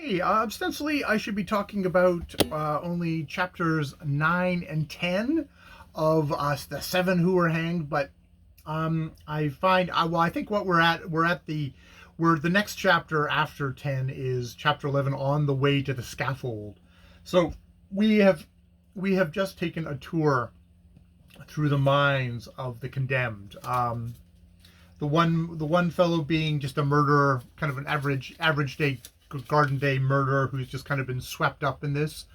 Hey, ostensibly, I should be talking about only chapters 9 and 10 of the seven who were hanged, but I find, I think what we're the next chapter after 10 is chapter 11, On the Way to the Scaffold. So we have we have just taken a tour through the minds of the condemned. The one fellow being just a murderer, kind of an average day garden day murderer who's just kind of been swept up in this.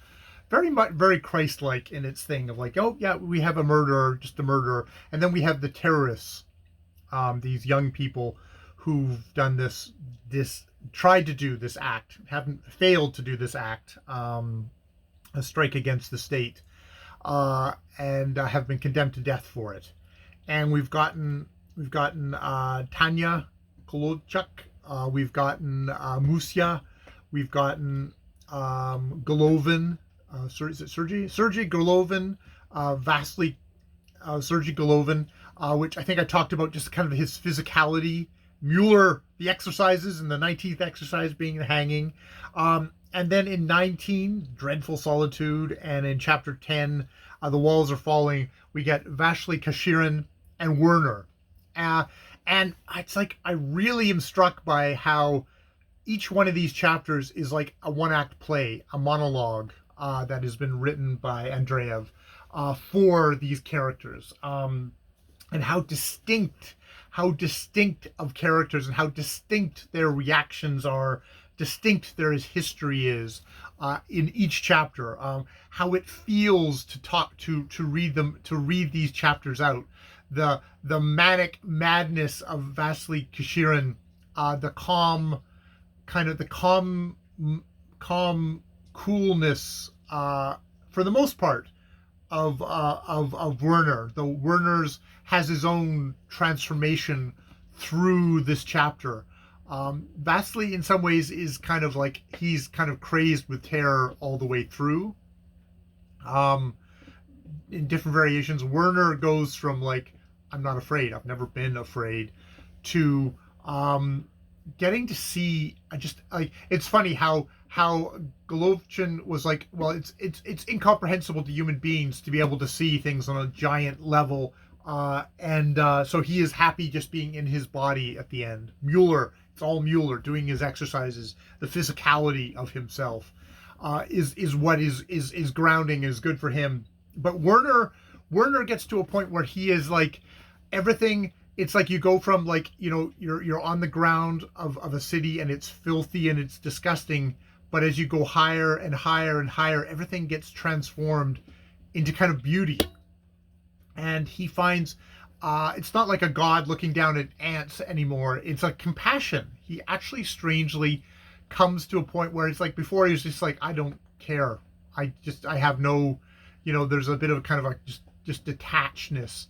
Very much very Christ-like in its thing of like, oh yeah, we have a murderer, just a murderer, and then we have the terrorists, these young people who've done this tried to do this act, haven't failed to do this act, a strike against the state, and have been condemned to death for it. And we've gotten Tanya Kolochuk, we've gotten Musya, we've gotten Golovin, is it Sergei Golovin, Vasily Sergei Golovin, which I think I talked about, just kind of his physicality. Mueller, the exercises, and the 19th exercise being the hanging. And then in 19, Dreadful Solitude, and in chapter 10, The Walls Are Falling, we get Vasily Kashirin and Werner. And it's like, I really am struck by how each one of these chapters is like a one-act play, a monologue that has been written by Andreev for these characters, and how distinct of characters and how distinct their reactions are, distinct their history is in each chapter. How it feels to talk to read these chapters out. The manic madness of Vasily Kashirin, the calm coolness, for the most part, of Werner. The Werner's has his own transformation through this chapter. Vasily, in some ways, is kind of like he's kind of crazed with terror all the way through. In different variations, Werner goes from like, I'm not afraid, I've never been afraid, to getting to see. I just like, it's funny how Golovchin was like, well, it's incomprehensible to human beings to be able to see things on a giant level, and so he is happy just being in his body at the end. Mueller, it's all Mueller doing his exercises. The physicality of himself is what is grounding, is good for him. But Werner gets to a point where he is like everything. It's like you go from like, you're on the ground of a city and it's filthy and it's disgusting, but as you go higher and higher and higher, everything gets transformed into kind of beauty. And he finds it's not like a god looking down at ants anymore. It's a compassion. He actually strangely comes to a point where it's like, before he was just like, I don't care. I have no, there's a bit of kind of a just detachedness.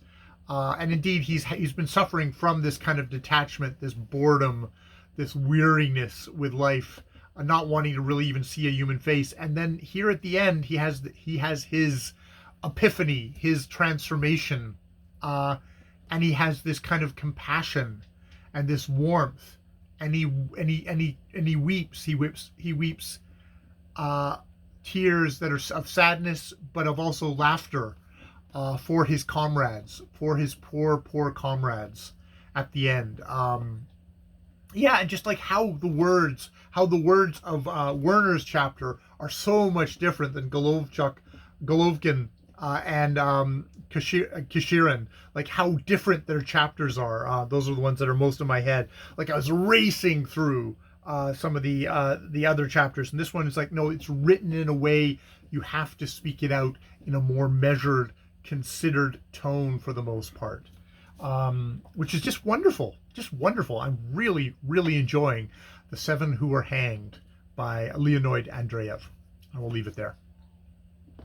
And indeed, he's been suffering from this kind of detachment, this boredom, this weariness with life, not wanting to really even see a human face. And then here at the end, he has his epiphany, his transformation, and he has this kind of compassion and this warmth, and he weeps. He weeps tears that are of sadness, but of also laughter, for his comrades, for his poor comrades at the end. Yeah, and just like how the words of Werner's chapter are so much different than Golovkin, and Kashirin, like how different their chapters are. Those are the ones that are most in my head. Like I was racing through some of the other chapters, and this one is like, no, it's written in a way you have to speak it out in a more measured, considered tone for the most part, which is just wonderful. I'm really enjoying The Seven Who Were Hanged by Leonid Andreev. I will leave it there.